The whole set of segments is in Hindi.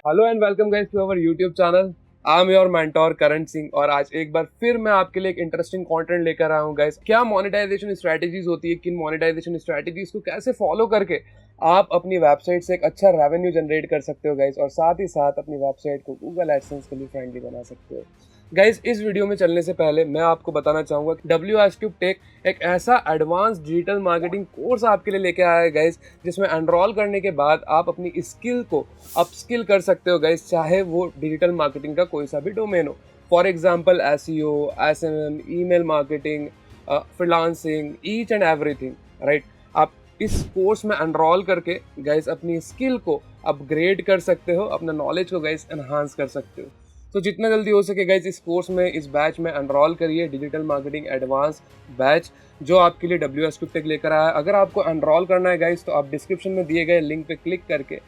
Hello and welcome guys to our YouTube channel. I am your mentor Karan Singh और आज एक बार फिर मैं आपके लिए एक इंटरेस्टिंग कंटेंट लेकर आया हूँ गाइस। क्या मोनेटाइजेशन स्ट्रेटजीज होती है, किन मोनेटाइजेशन स्ट्रेटजीज को कैसे फॉलो करके आप अपनी वेबसाइट से एक अच्छा रेवेन्यू जनरेट कर सकते हो गाइस, और साथ ही साथ अपनी वेबसाइट को गूगल एडसेंस के लिए फ्रेंडली बना सकते हो गाइस। इस वीडियो में चलने से पहले मैं आपको बताना चाहूंगा कि WSTube टेक एक ऐसा एडवांस डिजिटल मार्केटिंग कोर्स आपके लिए लेके आया है गाइस, जिसमें एनरोल करने के बाद आप अपनी स्किल को अपस्किल कर सकते हो गाइस, चाहे वो डिजिटल मार्केटिंग का कोई सा भी डोमेन हो। For example SEO, SMM, email marketing, freelancing, each and everything, right. आप इस कोर्स में एनरोल करके गाइस अपनी स्किल को अपग्रेड कर सकते हो, अपना नॉलेज को गाइस एनहांस कर सकते हो। तो जितना जल्दी हो सके गाइस इस कोर्स में, इस बैच में एनरोल करिए, डिजिटल मार्केटिंग एडवांस बैच जो आपके लिए WSTube टेक लेकर आया है। अगर आपको एनरोल करना है गाइस तो आप डिस्क्रिप्शन में दिए गए लिंक पे क्लिक करके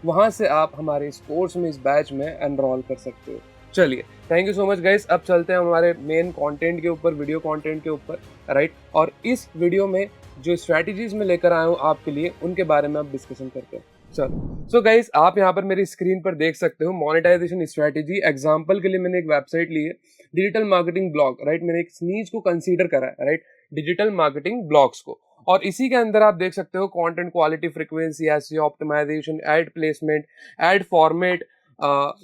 वहां से आप हमारे इस कोर्स में, इस बैच में एनरोल कर सकते हो। चलिए, thank you so much guys. अब चलते हैं हमारे मेन कंटेंट के ऊपर, वीडियो कंटेंट के ऊपर, राइट। और इस वीडियो में जो स्ट्रैटेजीज में लेकर आया हूँ आपके लिए, उनके बारे में आप डिस्कशन करते हैं। चलो, सो गाइस आप यहाँ पर मेरी स्क्रीन पर देख सकते हो मोनेटाइजेशन स्ट्रैटेजी। एग्जांपल के लिए मैंने एक वेबसाइट ली है, डिजिटल मार्केटिंग ब्लॉग, राइट। मैंने एक नीच को कंसीडर करा है, राइट, डिजिटल मार्केटिंग ब्लॉग्स को। और इसी के अंदर आप देख सकते हो content quality, frequency, SEO optimisation, ad placement, ad format,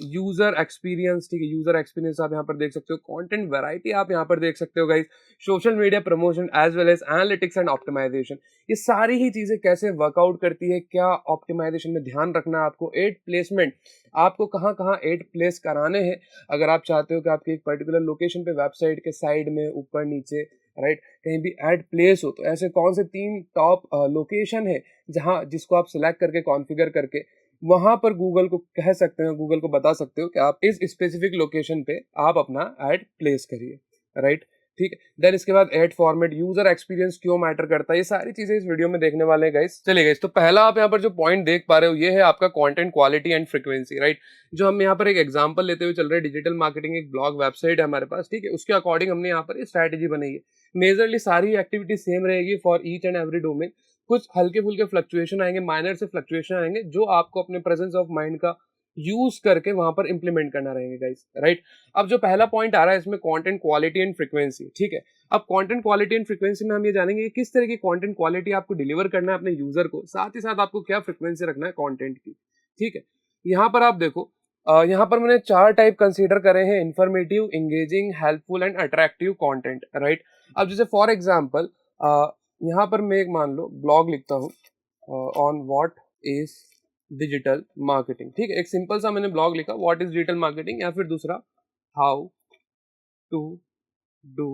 user experience, ठीक है, यूजर एक्सपीरियंस आप यहाँ पर देख सकते हो, कंटेंट वैरायटी आप यहाँ पर देख सकते हो guys, social media promotion as well as analytics and optimisation. ये सारी ही चीजें कैसे वर्कआउट करती है, क्या ऑप्टिमाइजेशन में ध्यान रखना है आपको, एड प्लेसमेंट, आपको कहाँ कहाँ एड प्लेस कराने हैं। अगर आप चाहते हो कि आपकी एक पर्टिकुलर लोकेशन पे, वेबसाइट के साइड में, ऊपर नीचे, राइट, कहीं भी एड प्लेस हो, तो ऐसे कौन से 3 टॉप लोकेशन है जहां, जिसको आप सिलेक्ट करके कॉन्फ़िगर करके वहां पर गूगल को कह सकते हो, गूगल को बता सकते हो कि आप इस स्पेसिफिक लोकेशन पे आप अपना एड प्लेस करिए, राइट। ठीक है, देन इसके बाद एड फॉर्मेट, यूजर एक्सपीरियंस क्यों मैटर करता है, ये सारी चीजें इस वीडियो में देखने वाले हैं गाइस। चलिए गाइस, तो पहला आप यहाँ पर जो पॉइंट देख पा रहे हो, ये है आपका content quality and frequency, right. जो हम यहाँ पर एक एग्जांपल लेते हुए चल रहे हैं, डिजिटल मार्केटिंग एक ब्लॉग वेबसाइट है हमारे पास, ठीक है, उसके अकॉर्डिंग हमने यहाँ पर स्ट्रैटेजी बनाई है। मेजरली सारी एक्टिविटी सेम रहेगी for each and every domain. कुछ हल्के फुल्के फ्लक्चुएशन आएंगे, माइनर से फ्लक्चुएशन आएंगे, जो आपको अपने प्रेजेंस ऑफ माइंड का यूज करके वहां पर इंप्लीमेंट करना रहेंगे गाइस, राइट। अब जो पहला पॉइंट आ रहा है इसमें, कंटेंट क्वालिटी एंड फ्रीक्वेंसी, ठीक है। अब कंटेंट क्वालिटी एंड फ्रीक्वेंसी में हम ये जानेंगे कि किस तरह की कंटेंट क्वालिटी आपको डिलीवर करना है अपने यूजर को, साथ ही साथ आपको क्या फ्रीक्वेंसी रखना है कंटेंट की, ठीक है। यहाँ पर आप देखो, यहाँ पर मैंने 4 टाइप कंसीडर करे हैं: informative, engaging, helpful and attractive content, right. अब जैसे फॉर एग्जांपल यहाँ पर मैं एक मान लो ब्लॉग लिखता हूँ on what is digital marketing, ठीक है। एक सिंपल सा मैंने ब्लॉग लिखा, व्हाट इज डिजिटल मार्केटिंग, या फिर दूसरा, how to do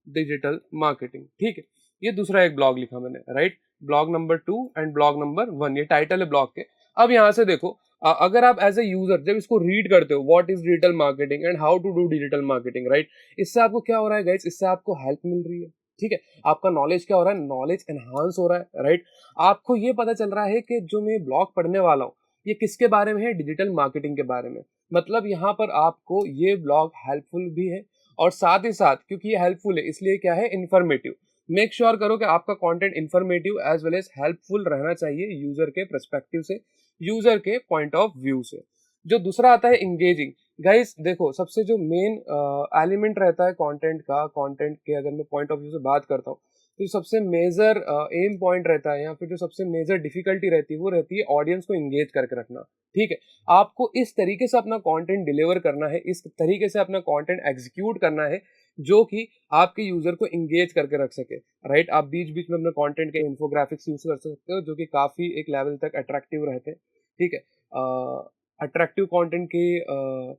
digital marketing, ठीक है। ये दूसरा एक ब्लॉग लिखा मैंने, right. Blog number 2 and blog number 1, ये टाइटल है ब्लॉग के। अब यहाँ से देखो, अगर आप एज ए यूजर जब इसको रीड करते हो, what is digital marketing and how to do digital marketing, right, इससे आपको क्या हो रहा है गाइस, इससे आपको हेल्प मिल रही है, ठीक है। आपका नॉलेज क्या हो रहा है, नॉलेज एनहांस हो रहा है, राइट। आपको ये पता चल रहा है कि जो मैं ब्लॉग पढ़ने वाला हूँ ये किसके बारे में है, डिजिटल मार्केटिंग के बारे में। मतलब यहाँ पर आपको ये ब्लॉग हेल्पफुल भी है, और साथ ही साथ क्योंकि ये हेल्पफुल है इसलिए क्या है, इन्फॉर्मेटिव। मेक श्योर करो कि आपका content informative as well as helpful रहना चाहिए यूजर के पर्सपेक्टिव से, यूजर के पॉइंट ऑफ व्यू से। जो दूसरा आता है इंगेजिंग। गाइस देखो, सबसे जो मेन एलिमेंट रहता है कंटेंट का, कंटेंट के अगर मैं पॉइंट ऑफ व्यू से बात करता हूँ, तो सबसे मेजर एम पॉइंट रहता है, या फिर जो सबसे मेजर डिफिकल्टी रहती है वो रहती है ऑडियंस को इंगेज करके रखना, ठीक है। आपको इस तरीके से अपना कंटेंट डिलीवर करना है, इस तरीके से अपना कंटेंट एग्जीक्यूट करना है जो कि आपके यूजर को इंगेज करके रख सके, राइट। आप बीच बीच में अपने कंटेंट के इंफोग्राफिक्स यूज कर सकते हो जो कि काफी एक लेवल तक अट्रैक्टिव रहते हैं, ठीक है। अट्रैक्टिव कंटेंट की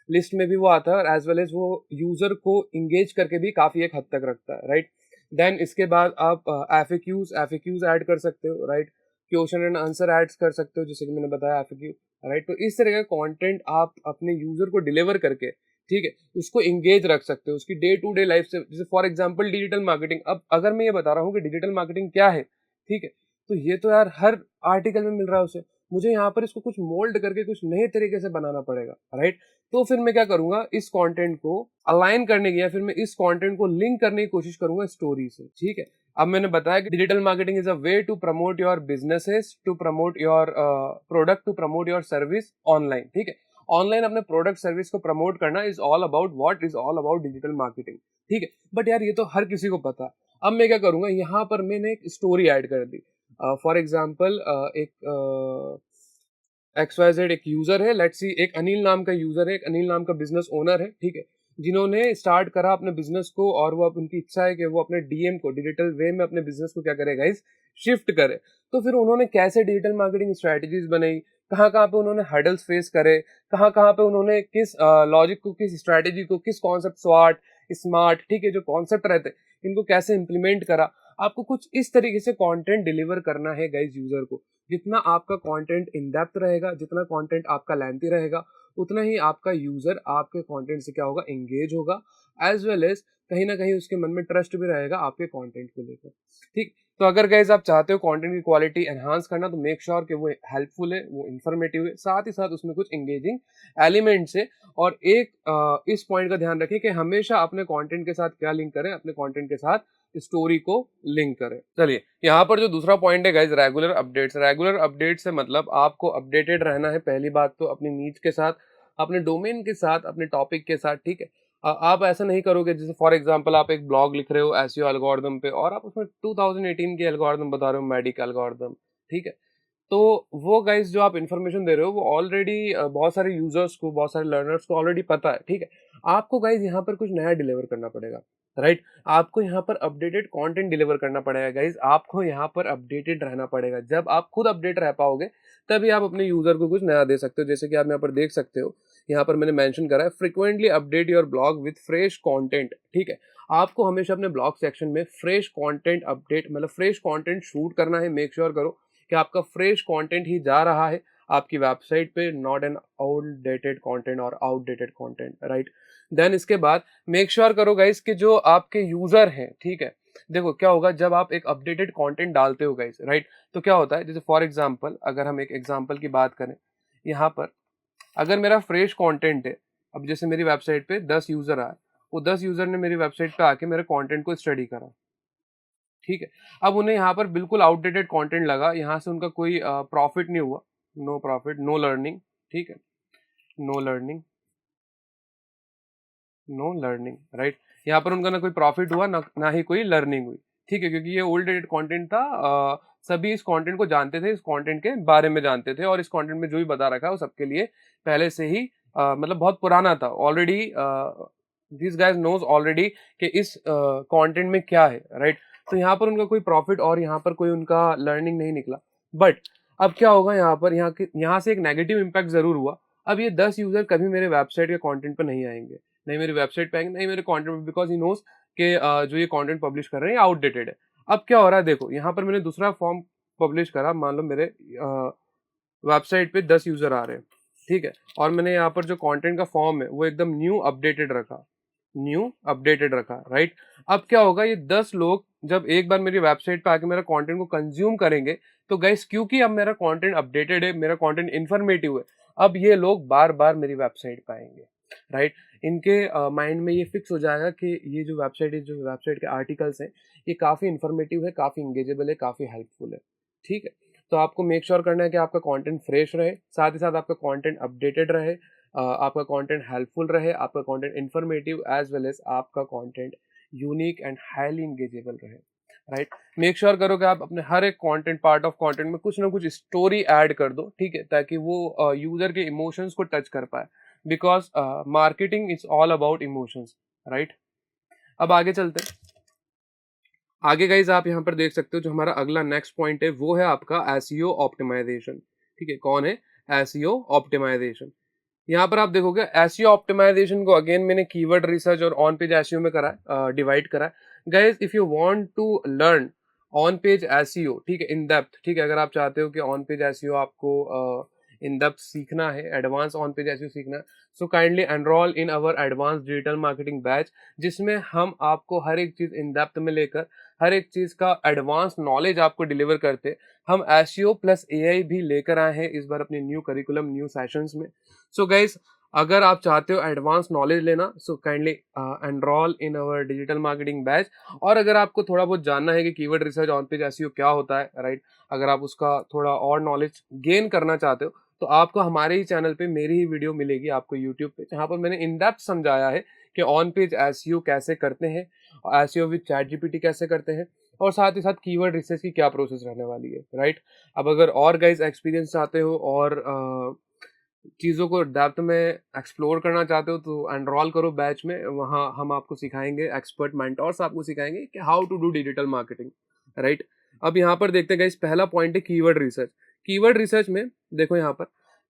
लिस्ट में भी वो आता है, और एज वेल एज वो यूजर को इंगेज करके भी काफी एक हद तक रखता है, राइट। देन इसके बाद आप एफएक्यूज ऐड कर सकते हो, right. Question and answer add कर सकते हो, जैसे कि मैंने बताया एफएक्यू, राइट। तो इस तरह का कंटेंट आप अपने यूजर को डिलीवर करके, ठीक है, उसको इंगेज रख सकते हो उसकी डे टू डे लाइफ से। जैसे फॉर एग्जांपल डिजिटल मार्केटिंग, अब अगर मैं ये बता रहा हूँ कि डिजिटल मार्केटिंग क्या है, ठीक है, तो ये तो यार हर आर्टिकल में मिल रहा है उसे, मुझे यहाँ पर इसको कुछ मोल्ड करके कुछ नए तरीके से बनाना पड़ेगा, राइट। तो फिर मैं क्या करूंगा, इस कंटेंट को अलाइन करने की, या फिर मैं इस कंटेंट को लिंक करने की कोशिश करूंगा स्टोरी से, ठीक है। अब मैंने बताया कि digital marketing is a way to promote your businesses, to promote your product, to promote your service online, ठीक है। ऑनलाइन अपने प्रोडक्ट सर्विस को प्रमोट करना is all about what is all about digital marketing, ठीक है। बट यार ये तो हर किसी को पता है। अब मैं क्या करूंगा, यहाँ पर मैंने एक स्टोरी ऐड कर दी। फॉर एग्जाम्पल एक XYZ एक यूजर है, लेट्स सी एक अनिल नाम का यूजर है, एक अनिल नाम का बिजनेस ओनर है, ठीक है, जिन्होंने स्टार्ट करा अपने बिजनेस को, और वो अब उनकी इच्छा है कि वो अपने डीएम को डिजिटल वे में अपने बिजनेस को क्या करे गाइस, शिफ्ट करे। तो फिर उन्होंने कैसे डिजिटल मार्केटिंग स्ट्रेटेजीज बनाई, कहाँ कहाँ पे उन्होंने हर्डल्स फेस करे, कहाँ कहाँ पे उन्होंने किस लॉजिक को, किस स्ट्रेटेजी को, किस कॉन्सेप्ट स्वाट स्मार्ट, ठीक है, जो कॉन्सेप्ट रहते इनको कैसे इंप्लीमेंट करा। आपको कुछ इस तरीके से कंटेंट डिलीवर करना है गाइस यूजर को। जितना आपका कंटेंट इन डेप्थ रहेगा, जितना कंटेंट आपका लेंथी रहेगा, उतना ही आपका यूजर आपके कंटेंट से क्या होगा, एंगेज होगा, एज वेल एज कहीं ना कहीं उसके मन में ट्रस्ट भी रहेगा आपके कंटेंट को लेकर, ठीक। तो अगर गाइज आप चाहते हो कंटेंट की क्वालिटी एनहांस करना, तो मेक श्योर कि वो हेल्पफुल है, वो इन्फॉर्मेटिव है, साथ ही साथ उसमें कुछ एंगेजिंग एलिमेंट्स है। और एक इस पॉइंट का ध्यान रखें कि हमेशा अपने कंटेंट के साथ क्या लिंक करें, अपने कंटेंट के साथ स्टोरी को लिंक करें। चलिए यहाँ पर जो दूसरा पॉइंट है guys, regular updates. Regular update से मतलब आपको अपडेटेड रहना है, पहली बात तो अपनी नीच के साथ, अपने डोमेन के साथ, अपने टॉपिक के साथ, ठीक है। आप ऐसा नहीं करोगे, जैसे फॉर एग्जांपल आप एक ब्लॉग लिख रहे हो एसईओ एल्गोरिदम पे, और आप उसमें 2018 के एल्गोरिदम बता रहे हो, मेडिक एल्गोरिदम, ठीक है। तो वो गाइज जो आप इन्फॉर्मेशन दे रहे हो, वो ऑलरेडी बहुत सारे यूजर्स को, बहुत सारे लर्नर्स को ऑलरेडी पता है, ठीक है। आपको गाइज यहाँ पर कुछ नया डिलीवर करना पड़ेगा, राइट। आपको यहाँ पर अपडेटेड कंटेंट डिलीवर करना पड़ेगा गाइज, आपको यहाँ पर अपडेटेड रहना पड़ेगा। जब आप खुद अपडेट रह पाओगे तभी आप अपने यूजर को कुछ नया दे सकते हो। जैसे कि आप यहाँ पर देख सकते हो, यहाँ पर मैंने मेंशन करा है, frequently update your blog with fresh content, ठीक है। आपको हमेशा अपने ब्लॉग सेक्शन में फ्रेश कंटेंट अपडेट, मतलब फ्रेश कंटेंट शूट करना है। मेक श्योर करो कि आपका फ्रेश कंटेंट ही जा रहा है आपकी वेबसाइट पे, नॉट एन आउटडेटेड कंटेंट और आउटडेटेड कंटेंट, राइट। देन इसके बाद मेक श्योर करो गाइस कि जो आपके यूजर हैं, ठीक है, देखो क्या होगा जब आप एक अपडेटेड कंटेंट डालते हो गाइस, राइट, तो क्या होता है, जैसे फॉर एग्जांपल अगर हम एक एग्जांपल की बात करें, यहाँ पर अगर मेरा फ्रेश कंटेंट है, अब जैसे मेरी वेबसाइट पे 10 यूजर आए, वो 10 यूजर ने मेरी वेबसाइट पे आके मेरे कंटेंट को स्टडी करा, ठीक है। अब उन्हें यहाँ पर बिल्कुल आउटडेटेड कंटेंट लगा, यहाँ से उनका कोई प्रॉफिट नहीं हुआ, नो प्रॉफिट नो लर्निंग, ठीक है, know learning know learning, right. यहाँ पर उनका ना कोई प्रॉफिट हुआ, ना ही कोई लर्निंग हुई, ठीक है, क्योंकि ये ओल्ड डेटेड कंटेंट था। सभी इस कंटेंट को जानते थे, इस कंटेंट के बारे में जानते थे, और इस कंटेंट में जो भी बता रखा है वो सबके लिए पहले से ही मतलब बहुत पुराना था already. This guys knows already कि इस कंटेंट में क्या है, राइट। तो यहाँ पर उनका कोई प्रॉफिट और यहाँ पर कोई उनका लर्निंग नहीं निकला। बट अब क्या होगा, यहाँ पर यहाँ से एक नेगेटिव इम्पैक्ट जरूर हुआ। अब ये 10 यूजर कभी मेरे वेबसाइट के कंटेंट पर नहीं आएंगे, नहीं मेरी वेबसाइट पे आएंगे, नहीं मेरे कंटेंट पे, बिकॉज ही नोज कि जो ये कंटेंट पब्लिश कर रहे हैं आउटडेटेड है। अब क्या हो रहा है, देखो यहाँ पर मैंने दूसरा फॉर्म पब्लिश करा, मान लो मेरे वेबसाइट पे 10 यूजर आ रहे हैं, ठीक है, और मैंने यहाँ पर जो कंटेंट का फॉर्म है वो एकदम न्यू अपडेटेड रखा, न्यू अपडेटेड रखा, राइट। अब क्या होगा, ये 10 लोग जब एक बार मेरी वेबसाइट पे आके मेरा कंटेंट को कंज्यूम करेंगे, तो गाइस क्योंकि अब मेरा कंटेंट अपडेटेड है, मेरा कंटेंट इन्फॉर्मेटिव है, अब ये लोग बार बार मेरी वेबसाइट पे आएंगे, राइट। इनके माइंड में ये फिक्स हो जाएगा कि ये जो वेबसाइट है, जो वेबसाइट के आर्टिकल्स हैं, ये काफ़ी इन्फॉर्मेटिव है, काफ़ी इंगेजेबल है, काफ़ी हेल्पफुल है, ठीक है। तो आपको मेक श्योर करना है कि आपका कंटेंट फ्रेश रहे, साथ ही साथ आपका कंटेंट अपडेटेड रहे, आपका कंटेंट हेल्पफुल रहे, आपका content informative as well as आपका content unique and highly engageable रहे, राइट। मेक श्योर करो कि आप अपने हर एक कंटेंट, पार्ट ऑफ कंटेंट में कुछ ना कुछ स्टोरी ऐड कर दो, ठीक है, ताकि वो यूजर के इमोशंस को टच कर पाए, because marketing is all about emotions, right. अब आगे चलते हैं। आगे गाइज आप यहाँ पर देख सकते हो, जो हमारा अगला नेक्स्ट पॉइंट है वो है आपका एसईओ ऑप्टिमाइजेशन, ठीक है। कौन है एसईओ ऑप्टिमाइजेशन? यहाँ पर आप देखोगे एसईओ ऑप्टिमाइजेशन को अगेन मैंने कीवर्ड रिसर्च और ऑन पेज एसईओ में करा है, डिवाइड करा है। Guys if you want to learn on page SEO, ठीक है, इन डेप्थ, ठीक है, अगर आप चाहते हो कि ऑन पेज एसईओ आपको इन डेप्थ सीखना है, एडवांस ऑन पेज एसईओ सीखना है, सो काइंडली एनरोल इन अवर एडवांस डिजिटल मार्केटिंग बैच, जिसमें हम आपको हर एक चीज इन डेप्थ में लेकर हर एक चीज का एडवांस नॉलेज आपको डिलीवर करते। हम एसईओ प्लस एआई भी लेकर आए हैं इस बार अपने न्यू करिकुलम, न्यू सेशंस में। सो गाइज अगर आप चाहते हो एडवांस नॉलेज लेना, सो काइंडली एनरोल इन अवर डिजिटल मार्केटिंग बैच। और अगर आपको थोड़ा बहुत जानना है कि keyword research on page SEO क्या होता है, राइट, अगर आप उसका थोड़ा और नॉलेज गेन करना चाहते हो, तो आपको हमारे ही चैनल पे मेरी ही वीडियो मिलेगी आपको यूट्यूब पे, जहाँ पर मैंने इन डेप्थ समझाया है कि ऑन पेज एसईओ कैसे करते हैं, एसईओ विद चैट जीपीटी कैसे करते हैं, और साथ ही साथ कीवर्ड रिसर्च की क्या प्रोसेस रहने वाली है, राइट। अब अगर और गाइज एक्सपीरियंस चाहते हो और चीज़ों को डेप्थ में एक्सप्लोर करना चाहते हो तो एनरोल करो बैच में, वहाँ हम आपको सिखाएंगे, एक्सपर्ट मेंटोर्स आपको सिखाएंगे कि how to do digital marketing, right. अब यहाँ पर देखते हैं गाइस, पहला पॉइंट है कीवर्ड रिसर्च। कीवर्ड रिसर्च में देखो यहाँ पर,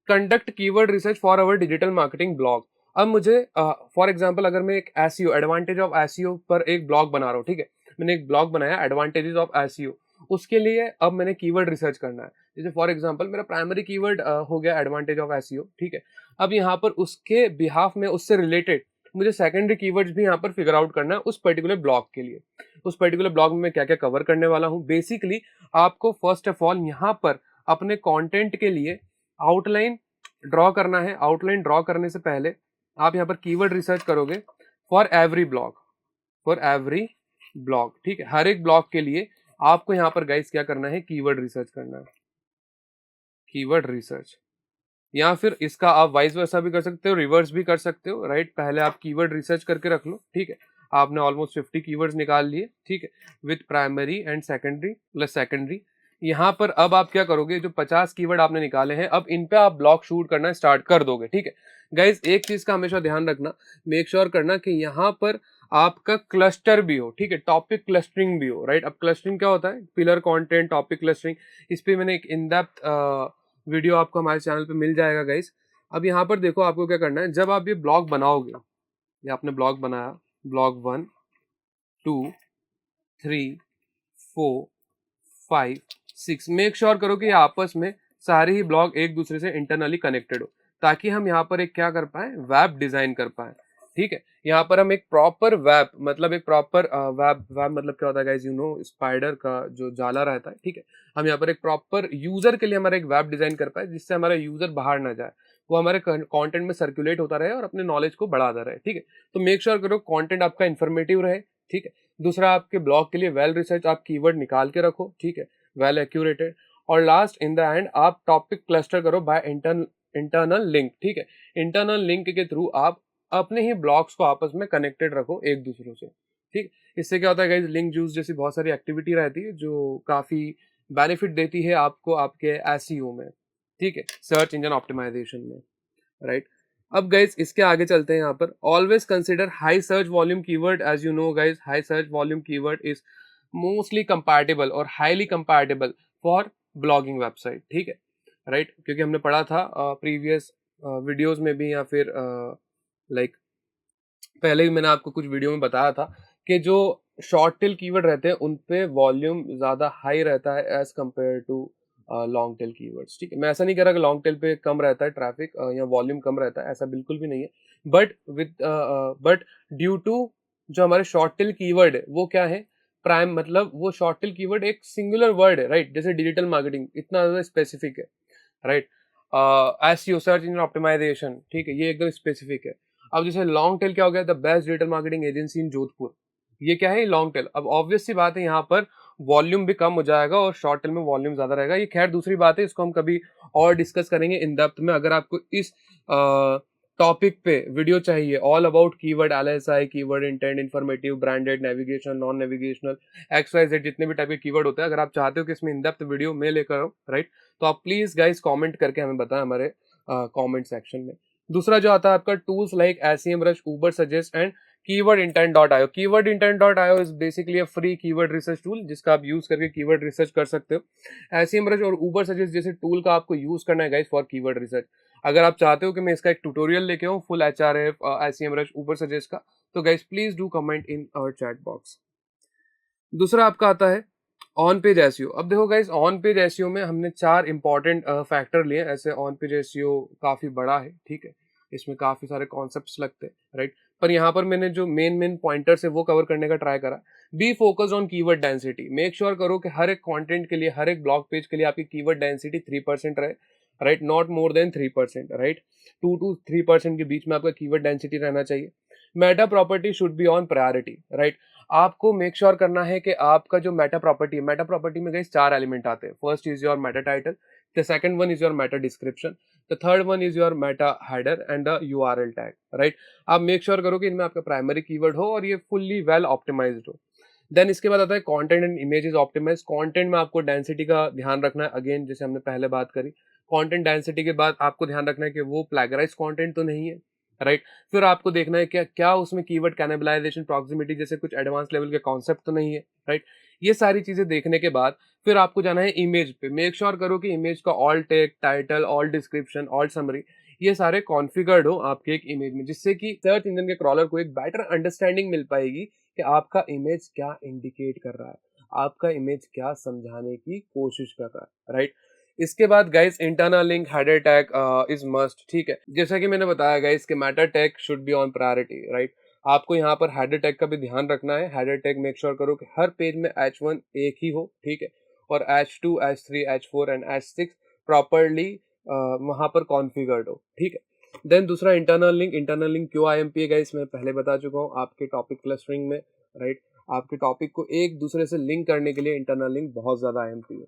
conduct keyword research for our digital marketing blog. अब मुझे फॉर एग्जांपल अगर मैं एक एसईओ, एडवांटेज ऑफ एसईओ पर एक ब्लॉग बना रहा हूँ, ठीक है, मैंने एक ब्लॉग बनाया एडवांटेजेस ऑफ एसईओ, उसके लिए अब मैंने कीवर्ड रिसर्च करना है। जैसे फॉर एग्जांपल मेरा प्राइमरी कीवर्ड हो गया एडवांटेज ऑफ एसईओ, ठीक है। अब यहाँ पर उसके बिहाफ में, उससे रिलेटेड मुझे सेकेंडरी कीवर्ड्स भी यहाँ पर फिगर आउट करना है उस पर्टिकुलर ब्लॉग के लिए। उस पर्टिकुलर ब्लॉग में मैं क्या क्या कवर करने वाला हूँ, बेसिकली आपको फर्स्ट ऑफ ऑल यहाँ पर अपने कंटेंट के लिए आउटलाइन ड्रॉ करना है। आउटलाइन ड्रॉ करने से पहले आप यहाँ पर कीवर्ड रिसर्च करोगे for every blog, for every blog, ठीक है। हर एक ब्लॉग के लिए आपको यहाँ पर गाइस क्या करना है, कीवर्ड रिसर्च करना है, कीवर्ड रिसर्च। या फिर इसका आप वाइस वर्सा भी कर सकते हो, रिवर्स भी कर सकते हो, राइट। पहले आप कीवर्ड रिसर्च करके रख लो, ठीक है। आपने ऑलमोस्ट 50 कीवर्ड्स निकाल लिए, ठीक है, with primary and secondary plus secondary. यहाँ पर अब आप क्या करोगे, जो 50 कीवर्ड आपने निकाले हैं, अब इन पे आप ब्लॉग शूट करना स्टार्ट कर दोगे, ठीक है। गाइज एक चीज का हमेशा ध्यान रखना, मेक श्योर करना कि यहाँ पर आपका क्लस्टर भी हो, ठीक है, टॉपिक क्लस्टरिंग भी हो, राइट। अब क्लस्टरिंग क्या होता है, पिलर कंटेंट, टॉपिक क्लस्टरिंग, इस पे मैंने एक इन डेप्थ वीडियो आपको हमारे चैनल पे मिल जाएगा गाइस। अब यहाँ पर देखो आपको क्या करना है, जब आप ये ब्लॉग बनाओगे, ये आपने ब्लॉग बनाया, ब्लॉग 1, 2, 3, 4, 5, 6, मेक श्योर करो कि ये आपस में सारे ही ब्लॉग एक दूसरे से इंटरनली कनेक्टेड हो, ताकि हम यहाँ पर एक क्या कर पाए, वेब डिजाइन कर पाए, ठीक है। यहाँ पर हम एक प्रॉपर वेब, मतलब एक प्रॉपर वेब, वेब मतलब क्या होता है गाइस, यू नो, स्पाइडर का जो जाला रहता है, ठीक है। हम यहाँ पर एक प्रॉपर यूजर के लिए हमारा एक वेब डिजाइन कर पाए, जिससे हमारा यूजर बाहर ना जाए, वो हमारे कंटेंट में सर्कुलेट होता रहे और अपने नॉलेज को बढ़ाता रहे, ठीक है। तो मेक श्योर करो कंटेंट आपका इन्फॉर्मेटिव रहे, ठीक है। दूसरा, आपके ब्लॉग के लिए वेल रिसर्च आप कीवर्ड निकाल के रखो, ठीक है, वेल एक्यूरेटेड। और लास्ट इन द एंड आप टॉपिक क्लस्टर करो बाय इंटरनल लिंक, ठीक है। इंटरनल लिंक के थ्रू आप अपने ही ब्लॉग्स को आपस में कनेक्टेड रखो एक दूसरों से, ठीक। इससे क्या होता है गाइस, लिंक जूस जैसी बहुत सारी एक्टिविटी रहती है जो काफी बेनिफिट देती है आपको आपके एसईओ में, ठीक है, सर्च इंजन ऑप्टिमाइजेशन में, राइट। अब गाइस इसके आगे चलते हैं। यहाँ पर always consider high search volume keyword, as you know guys, high search volume keyword is mostly compatible और highly compatible for blogging website, ठीक है, राइट। क्योंकि हमने पढ़ा था प्रीवियस वीडियोस में भी, या फिर लाइक पहले भी मैंने आपको कुछ वीडियो में बताया था कि जो शॉर्ट टेल कीवर्ड रहते हैं उन पे वॉल्यूम ज़्यादा हाई रहता है as compare to long tail keywords, ठीक है। मैं ऐसा नहीं कह रहा कि लॉन्ग टेल पे कम रहता है ट्रैफिक या वॉल्यूम कम रहता है, ऐसा बिल्कुल भी नहीं है। बट ड्यू टू जो हमारे शॉर्ट टेल कीवर्ड है वो क्या है, प्राइम, मतलब वो शॉर्ट टेल कीवर्ड एक सिंगुलर वर्ड है, राइट। जैसे डिजिटल मार्केटिंग इतना ज़्यादा स्पेसिफिक है, right. SEO, search engine optimisation, ठीक है, ये एकदम स्पेसिफिक है। अब जैसे लॉन्ग टेल क्या हो गया, the best digital marketing agency in Jodhpur, ये क्या है, लॉन्ग टेल। अब ऑब्वियस सी बात है यहाँ पर वॉल्यूम भी कम हो जाएगा और शॉर्ट टेल में वॉल्यूम ज्यादा रहेगा। ये खैर दूसरी बात है, इसको हम कभी और डिस्कस करेंगे इन डेप्थ में। अगर आपको इस टॉपिक पे वीडियो चाहिए all about keyword, LSI, keyword intent, informative, branded, navigational, non navigational, XYZ, जितने भी टाइप के कीवर्ड होते हैं, अगर आप चाहते हो कि इसमें इन डेप्थ वीडियो मैं लेकर आऊँ, राइट, तो आप प्लीज गाइस कमेंट करके हमें बताएं हमारे कमेंट सेक्शन में। दूसरा जो आता है आपका, tools like SEMrush, Uber suggest and keywordintent.io। keywordintent.io is basically a free keyword research tool जिसका आप यूज करके कीवर्ड रिसर्च कर सकते हो। SEMrush और उबर सजेस्ट जैसे टूल का आपको यूज करना है गाइस फॉर कीवर्ड रिसर्च। अगर आप चाहते हो कि मैं इसका एक ट्यूटोरियल लेके आऊँ full HRF, SEMrush, Ubersuggest का, तो guys please do comment in our chat box. दूसरा आपका आता है ऑन पेज एसईओ। अब देखो गाइस, ऑन पेज एसईओ में हमने 4 इंपॉर्टेंट फैक्टर लिए। ऐसे ऑन पेज एसईओ काफी बड़ा है, ठीक है, इसमें काफी सारे कॉन्सेप्ट्स लगते हैं, राइट। पर यहाँ पर मैंने जो मेन पॉइंटर्स है वो कवर करने का ट्राई करा। B focus on keyword density, make sure करो कि हर एक कंटेंट के लिए, हर एक ब्लॉग पेज के लिए आपकी कीवर्ड डेंसिटी 3% रहे, right, not more than 3%, right. 2 to 3% के बीच में आपका कीवर्ड डेंसिटी रहना चाहिए। Meta property should be on priority, right. आपको मेक श्योर करना है कि आपका जो मेटा प्रॉपर्टी है, मेटा प्रॉपर्टी में गाइस 4 एलिमेंट आते हैं। First is your Meta title, The second one is your meta description. The third one is your meta header and the URL tag, right? आप मेक श्योर करो कि इनमें आपका प्राइमरी कीवर्ड हो और ये फुल्ली वेल ऑप्टिमाइज्ड हो. देन इसके बाद आता है content and images optimise. Content में आपको डेंसिटी का ध्यान रखना है, अगेन जैसे हमने पहले बात करी. कंटेंट डेंसिटी के बाद आपको ध्यान रखना है कि वो प्लैगराइज कंटेंट तो नहीं है, राइट? फिर आपको देखना है क्या क्या उसमें कीवर्ड कैनिबलाइजेशन, प्रॉक्सिमिटी जैसे कुछ एडवांस लेवल के कॉन्सेप्ट तो नहीं है, राइट? ये सारी चीजें देखने के बाद फिर आपको जाना है इमेज पे. मेक श्योर करो कि इमेज का alt tag, title, alt description, all summary ये सारे कॉन्फ़िगर्ड हो आपके एक इमेज में, जिससे कि सर्च इंजन के क्रॉलर को एक बेटर अंडरस्टैंडिंग मिल पाएगी कि आपका इमेज क्या इंडिकेट कर रहा है, आपका इमेज क्या समझाने की कोशिश कर रहा है, राइट? इसके बाद guys internal link, header tag is must, ठीक है? जैसा कि मैंने बताया गाइस कि Meta tag should be on priority, right? आपको यहाँ पर हेडर टैग का भी ध्यान रखना है. हेडर टैग मेक श्योर करो कि हर पेज में H1 एक ही हो, ठीक है? और H2, H3, H4 and H6 properly वहां पर कॉन्फ़िगर्ड हो, ठीक है? देन दूसरा इंटरनल लिंक क्यों IMP है गाइस, मैं पहले बता चुका हूँ आपके टॉपिक क्लस्टरिंग में, राइट? आपके टॉपिक को एक दूसरे से लिंक करने के लिए इंटरनल लिंक बहुत ज्यादा IMP है.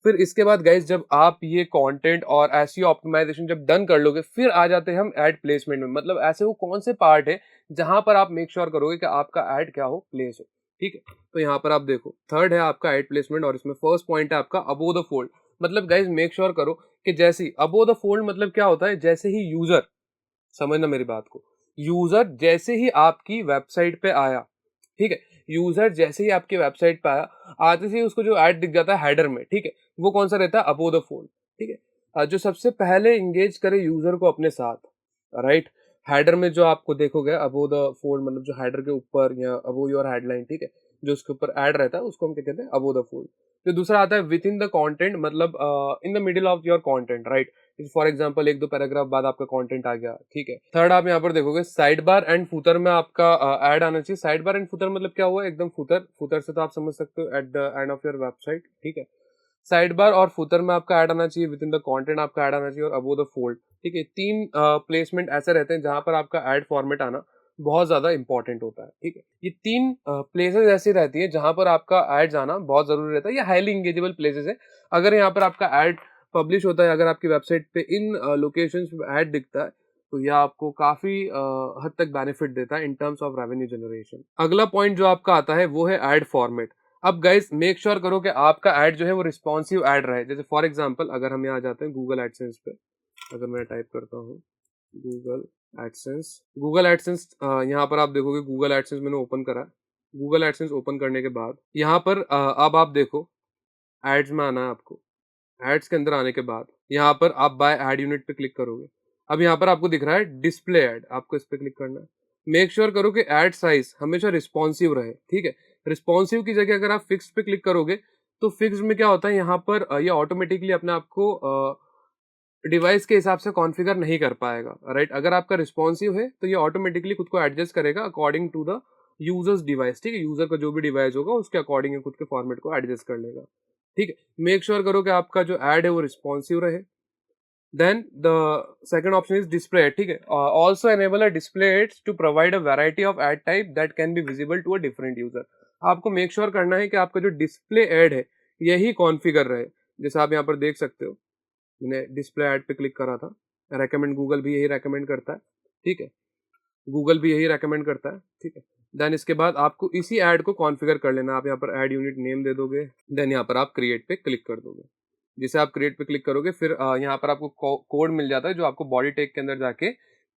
फिर इसके बाद गाइस जब आप ये कंटेंट और एसईओ ऑप्टिमाइजेशन जब डन कर लोगे, फिर आ जाते हैं हम ऐड प्लेसमेंट में. मतलब ऐसे वो कौन से पार्ट है जहां पर आप मेक श्योर करोगे कि आपका ऐड क्या हो, प्लेस हो, ठीक है? तो यहाँ पर आप देखो, थर्ड है आपका ऐड प्लेसमेंट और इसमें फर्स्ट पॉइंट है आपका अबोव द फोल्ड. मतलब गाइस मेक श्योर करो कि जैसे ही अबोव द फोल्ड मतलब क्या होता है, जैसे ही यूजर, समझना मेरी बात को, यूजर जैसे ही आपकी वेबसाइट पे आया, ठीक है? यूजर जैसे ही आपकी वेबसाइट पे आया, आते से ही उसको जो ऐड दिख जाता है हेडर में, ठीक है? वो कौन सा रहता है, अबोव द फोल्ड, ठीक है? जो सबसे पहले इंगेज करे यूजर को अपने साथ, राइट? हेडर में जो आपको देखोगे अबोव द फोल्ड मतलब जो हेडर के ऊपर या अबोव योर हेडलाइन, ठीक है? जो उसके ऊपर ऐड रहता है उसको हम क्या कहते हैं, अबोव द फोल्ड. तो दूसरा आता है विद इन द कंटेंट, मतलब in the middle of your content, right? For example एक दो पैराग्राफ बाद आपका कंटेंट आ गया, ठीक है? थर्ड आप यहाँ पर देखोगे साइड बार एंड फुटर में आपका ऐड आना चाहिए. साइड बार एंड फुटर मतलब क्या हुआ, एकदम फुटर, फुटर से तो आप समझ सकते हो at the end of your website, ठीक है? साइड बार और फुटर में आपका ऐड आना चाहिए, विद इन द कंटेंट आपका ऐड आना चाहिए और अबोव द फोल्ड, ठीक है? तीन प्लेसमेंट ऐसे रहते हैं जहां पर आपका ऐड फॉर्मेट आना बहुत ज्यादा इंपॉर्टेंट होता है, ठीक है? ये तीन प्लेसेस ऐसी रहती है जहां पर आपका एड्स आना बहुत जरूरी रहता है. ये हाईली इंगेजेबल प्लेसेस है. अगर यहाँ पर आपका ऐड पब्लिश होता है, अगर आपकी वेबसाइट पे इन लोकेशंस पे ऐड दिखता है, तो यह आपको काफी हद तक बेनिफिट देता है in terms of revenue generation. अगला पॉइंट जो आपका आता है वो है ऐड फॉर्मेट. अब गाइस मेक श्योर करो कि आपका ऐड जो है वो रिस्पॉन्सिव ऐड रहे. जैसे फॉर एग्जांपल अगर हम यहाँ जाते हैं गूगल एडसेंस पे, अगर मैं टाइप करता हूँ गूगल एडसेंस, यहाँ पर आप देखोगे गूगल एडसेंस मैंने ओपन करा. गूगल एडसेंस ओपन करने के बाद यहाँ पर अब आप देखो एड्स में आना है आपको. एड्स के अंदर आने के बाद यहाँ पर आप बाय एड यूनिट पे क्लिक करोगे. अब यहाँ पर आपको दिख रहा है डिस्प्ले एड, आपको इस पे क्लिक करना है. मेक श्योर करो कि एड साइज हमेशा रिस्पॉन्सिव रहे, ठीक है? रिस्पॉन्सिव की जगह अगर आप फिक्स पे क्लिक करोगे तो फिक्स में क्या होता है, यहाँ पर ये ऑटोमेटिकली अपने आप को डिवाइस के हिसाब से कॉन्फ़िगर नहीं कर पाएगा, राइट? अगर आपका रिस्पॉन्सिव है तो ये ऑटोमेटिकली खुद को एडजस्ट करेगा according to the users device, ठीक है? यूजर का जो भी डिवाइस होगा उसके अकॉर्डिंग ये खुद के फॉर्मेट को एडजस्ट कर लेगा, ठीक है? मेक श्योर करो कि आपका जो एड है वो रिस्पॉन्सिव रहे. Then the second option is display, ठीक है? Also enable a display ads to provide a variety of ad type that can be visible to a different user. आपको मेक श्योर करना है कि आपका जो डिस्प्ले एड है यही कॉन्फ़िगर रहे. जैसे आप यहाँ पर देख सकते हो, मैंने डिस्प्ले ऐड पे क्लिक करा था. रेकमेंड गूगल भी यही रेकमेंड करता है, ठीक है? गूगल भी यही रेकमेंड करता है, ठीक है? देन इसके बाद आपको इसी ऐड को कॉन्फ़िगर कर लेना. आप यहाँ पर ऐड यूनिट नेम दे दोगे, देन यहाँ पर आप क्रिएट पे क्लिक कर दोगे. जिसे आप क्रिएट पे क्लिक करोगे फिर यहाँ पर आपको कोड मिल जाता है जो आपको बॉडी टैग के अंदर जाके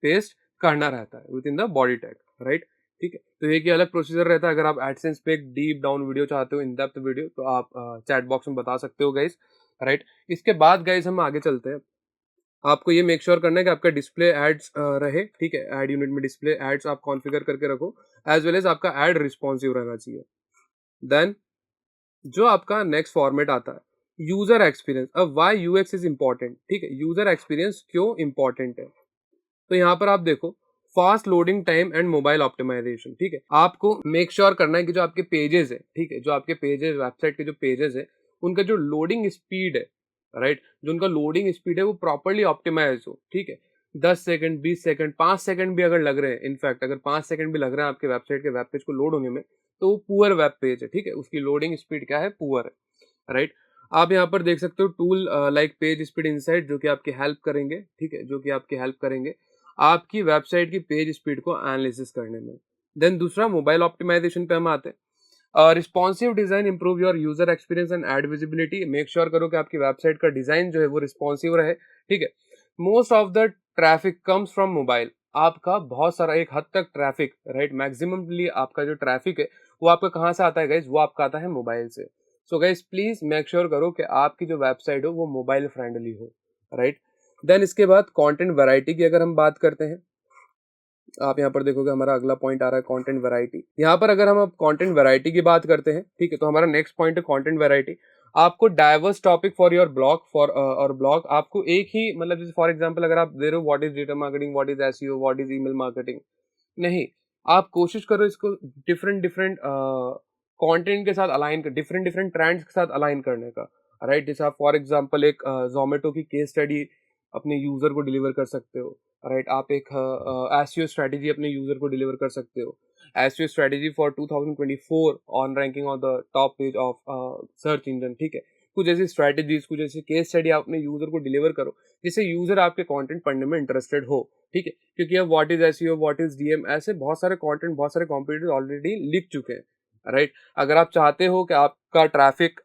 पेस्ट करना रहता है with in the body tag, right? ठीक है, तो एक ही अलग प्रोसीजर रहता है. अगर आप एडसेंस पे एक डीप डाउन वीडियो चाहते हो, इन डेप्थ वीडियो, तो आप चैट बॉक्स में बता सकते हो गाइस, राइट? इसके बाद गाइस हम आगे चलते हैं. आपको ये मेक श्योर करना है कि आपका डिस्प्ले एड्स रहे, ठीक है? ऐड यूनिट में डिस्प्ले एड्स आप कॉन्फ़िगर करके रखो, एज वेल एज आपका ऐड रिस्पॉन्सिव रहना चाहिए. देन जो आपका नेक्स्ट फॉर्मेट आता है यूजर एक्सपीरियंस. अब वाई यूएक्स इज इंपॉर्टेंट, ठीक है? यूजर एक्सपीरियंस क्यों इंपॉर्टेंट है, तो यहाँ पर आप देखो fast loading time and mobile optimisation, ठीक है? आपको मेक श्योर करना है कि जो आपके पेजेस है, ठीक है, जो आपके पेजेस, वेबसाइट के जो पेजेस है, उनका जो लोडिंग स्पीड है, राइट, जो उनका लोडिंग स्पीड है वो प्रॉपरली ऑप्टिमाइज हो, ठीक है? 10 सेकंड, 20 सेकंड, 5 सेकंड भी अगर लग रहे हैं, इनफैक्ट अगर 5 सेकंड भी लग रहे हैं आपके वेबसाइट के वेब पेज को लोड होने में, तो वो पुअर वेब पेज है, ठीक है? उसकी लोडिंग स्पीड क्या है, पुअर है, राइट? आप यहाँ पर देख सकते हो tool like page speed insight, जो कि आपकी हेल्प करेंगे, ठीक है, जो कि आपकी हेल्प करेंगे आपकी वेबसाइट की पेज स्पीड को एनालिसिस करने में। देन दूसरा मोबाइल ऑप्टिमाइजेशन पे हम आते हैं। Responsive design improve your user experience and add visibility. Make sure करो कि आपकी वेबसाइट का डिजाइन जो है वो रिस्पॉन्सिव रहे, ठीक है। Most of the traffic comes from mobile. आपका बहुत सारा एक हद तक ट्रैफिक, राइट, मैक्सिममली आपका जो ट्रैफिक है वो आपका कहाँ से आता है गाइज, वो आपका आता है मोबाइल से। So guys please make sure करो कि आपकी जो वेबसाइट हो वो मोबाइल फ्रेंडली हो, राइट। देन इसके बाद कंटेंट वैरायटी की अगर हम बात करते हैं, आप यहाँ पर देखोगे हमारा अगला पॉइंट आ रहा है कंटेंट वैरायटी। यहाँ पर अगर हम अब कंटेंट वैरायटी की बात करते हैं, ठीक है, तो हमारा नेक्स्ट पॉइंट है कंटेंट वैरायटी। आपको diverse topic for your blog, for और ब्लॉग आपको एक ही, मतलब जैसे फॉर एग्जांपल अगर आप दे रहे हो what is digital marketing, what is SEO, what is email marketing, नहीं, आप कोशिश करो इसको डिफरेंट डिफरेंट कंटेंट के साथ अलाइन कर, डिफरेंट डिफरेंट ट्रेंड्स के साथ अलाइन करने का, राइट। जैसे आप फॉर एग्जांपल एक जोमेटो की केस स्टडी अपने यूजर को डिलीवर कर सकते हो, राइट। आप एक एसईओ स्ट्रेटेजी अपने यूजर को डिलीवर कर सकते हो, SEO strategy for 2024 on ranking on the top page of search engine, ठीक है। कुछ ऐसी स्ट्रेटेजीज, कुछ ऐसी केस स्टडी आप अपने यूजर को डिलीवर करो जिससे यूजर आपके कंटेंट पढ़ने में इंटरेस्टेड हो, ठीक है। क्योंकि अब what is SEO, what is DM, ऐसे बहुत सारे कंटेंट, बहुत सारे कॉम्पिटिटर्स ऑलरेडी लिख चुके हैं, राइट। अगर आप चाहते हो कि आपका ट्रैफिक,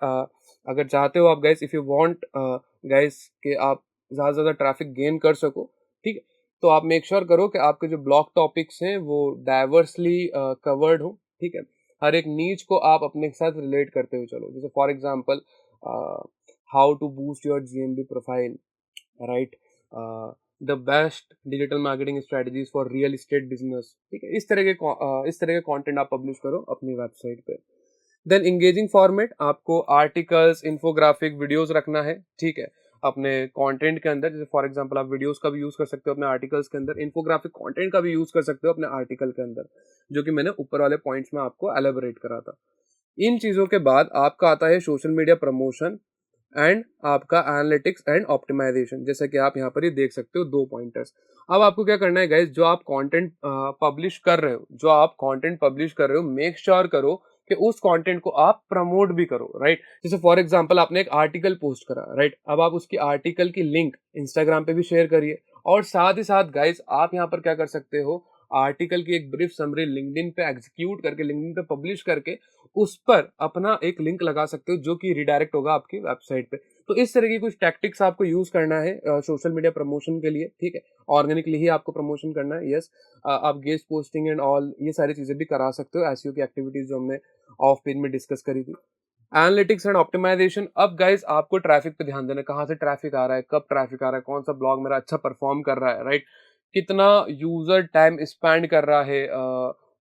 अगर चाहते हो आप guys, if you want guys कि आप ज़्यादा से ज़्यादा ट्रैफिक गेन कर सको, ठीक है, तो आप मेक श्योर करो कि आपके जो ब्लॉग टॉपिक्स हैं वो डाइवर्सली कवर्ड हो, ठीक है। हर एक नीच को आप अपने साथ रिलेट करते हुए चलो। जैसे for example how to boost your GMB profile, right, the best digital marketing strategies for real estate business, ठीक है। इस तरह के कंटेंट आप पब्लिश करो अपनी वेबसाइट पे। देन इंगेजिंग फॉर्मेट, आपको आर्टिकल्स, इन्फोग्राफिक, वीडियोस रखना है, ठीक है, अपने कंटेंट के अंदर। जैसे फॉर एग्जांपल आप वीडियोस का भी यूज कर सकते हो अपने आर्टिकल्स के अंदर, इन्फोग्राफिक कंटेंट का भी यूज कर सकते हो अपने आर्टिकल के अंदर, जो कि मैंने ऊपर वाले पॉइंट्स में आपको एलेबोरेट करा था। इन चीजों के बाद आपका आता है सोशल मीडिया प्रमोशन एंड आपका एनालिटिक्स एंड ऑप्टिमाइजेशन। जैसे कि आप यहाँ पर ही देख सकते हो दो पॉइंटर्स। अब आपको क्या करना है गाइज, जो आप कंटेंट पब्लिश कर रहे हो, जो आप कंटेंट पब्लिश कर रहे हो, मेक श्योर करो कि उस कंटेंट को आप प्रमोट भी करो, राइट। जैसे फॉर एग्जांपल आपने एक आर्टिकल पोस्ट करा, राइट, अब आप उसकी आर्टिकल की लिंक इंस्टाग्राम पे भी शेयर करिए, और साथ ही साथ गाइज आप यहाँ पर क्या कर सकते हो, आर्टिकल की एक ब्रीफ समरी लिंक्डइन पे एग्जीक्यूट करके, लिंक्डइन पे पब्लिश करके उस पर अपना एक लिंक लगा सकते हो जो कि रिडायरेक्ट होगा आपकी वेबसाइट पे। तो इस तरह की कुछ टैक्टिक्स आपको यूज करना है सोशल मीडिया प्रमोशन के लिए, ठीक है। ऑर्गेनिकली ही आपको प्रमोशन करना है, यस। आप गेस्ट पोस्टिंग एंड ऑल ये सारी चीजें भी करा सकते हो, एसईओ की एक्टिविटीज जो हमने ऑफ पेज में डिस्कस करी थी। एनालिटिक्स एंड ऑप्टिमाइजेशन, अब गाइस आपको ट्रैफिक पे ध्यान देना है, कहाँ से ट्रैफिक आ रहा है, कब ट्रैफिक आ रहा है, कौन सा ब्लॉग मेरा अच्छा परफॉर्म कर रहा है, राइट, कितना यूजर टाइम स्पेंड कर रहा है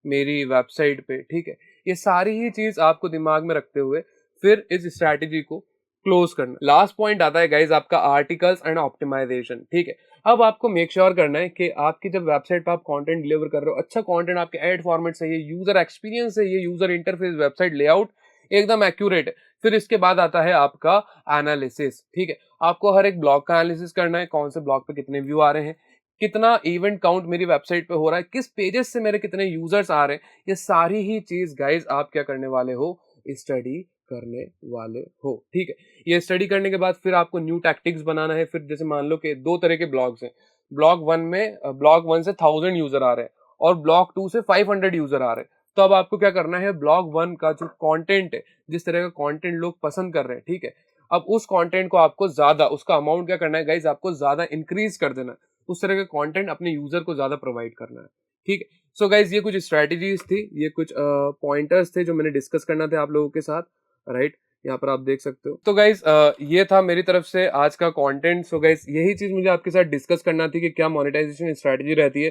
मेरी वेबसाइट पे, ठीक है। ये सारी ही चीज आपको दिमाग में रखते हुए फिर इस स्ट्रैटेजी को क्लोज करना। लास्ट पॉइंट आता है गाइज आपका आर्टिकल्स एंड ऑप्टिमाइजेशन, ठीक है। अब आपको मेक श्योर करना है कि आपकी जब वेबसाइट पे आप कंटेंट डिलीवर कर रहे हो, अच्छा कंटेंट, आपके एड फॉर्मेट सही है, यूजर एक्सपीरियंस है, ये यूजर इंटरफेस, वेबसाइट लेआउट एकदम एक्यूरेट है। फिर इसके बाद आता है आपका एनालिसिस, ठीक है। आपको हर एक ब्लॉग का एनालिसिस करना है, कौन से ब्लॉग पे कितने व्यू आ रहे हैं, कितना इवेंट काउंट मेरी वेबसाइट पे हो रहा है, किस पेजेस से मेरे कितने यूजर्स आ रहे हैं। ये सारी ही चीज गाइज आप क्या करने वाले हो, स्टडी करने वाले हो, ठीक है। ये स्टडी करने के बाद फिर आपको न्यू टैक्टिक्स बनाना है। फिर जैसे मान लो कि दो तरह के ब्लॉग्स हैं, ब्लॉग वन से 1000 यूजर आ रहे हैं और ब्लॉग टू से 500 यूजर आ रहे हैं। तो अब आपको क्या करना है, ब्लॉग वन का जो कंटेंट है, जिस तरह का कंटेंट लोग पसंद कर रहे हैं, ठीक है, अब उस कंटेंट को आपको ज्यादा, उसका अमाउंट क्या करना है गाइज, आपको ज्यादा इंक्रीज कर देना है। उस तरह का कंटेंट अपने यूजर को ज्यादा प्रोवाइड करना है, ठीक है। सो गाइज ये कुछ स्ट्रेटेजीज थी, ये कुछ पॉइंटर्स थे जो मैंने डिस्कस करना थे आप लोगों के साथ, राइट। यहाँ पर आप देख सकते हो। तो गाइज ये था मेरी तरफ से आज का कंटेंट। सो गाइज यही चीज मुझे आपके साथ डिस्कस करना थी कि क्या मोनेटाइजेशन स्ट्रेटेजी रहती है,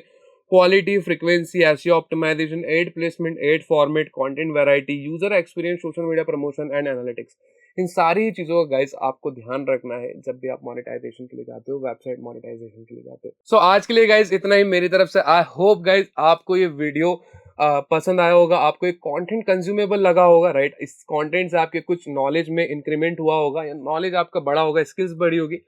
quality, frequency, SEO optimisation, ad placement, ad format, content variety, user experience, social media promotion and analytics. इन सारी चीजों का गाइस आपको ध्यान रखना है जब भी आप मोनेटाइजेशन के लिए जाते हो, वेबसाइट मोनेटाइजेशन के लिए जाते हो। सो आज के लिए गाइस इतना ही मेरी तरफ से। आई होप गाइस आपको ये वीडियो पसंद आया होगा, आपको एक कंटेंट कंज्यूमेबल लगा होगा, राइट। इस कंटेंट से आपके कुछ नॉलेज में इंक्रीमेंट हुआ होगा या नॉलेज आपका बड़ा होगा, स्किल्स बढ़ी होगी।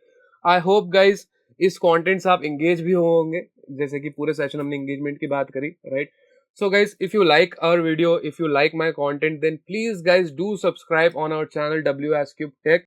आई होप गाइस इस कंटेंट से आप एंगेज भी होंगे, जैसे कि पूरे सेशन हमने एंगेजमेंट की बात करी, right. So guys, if you like our video, if you like my content, then please guys do subscribe on our channel WS Cube Tech.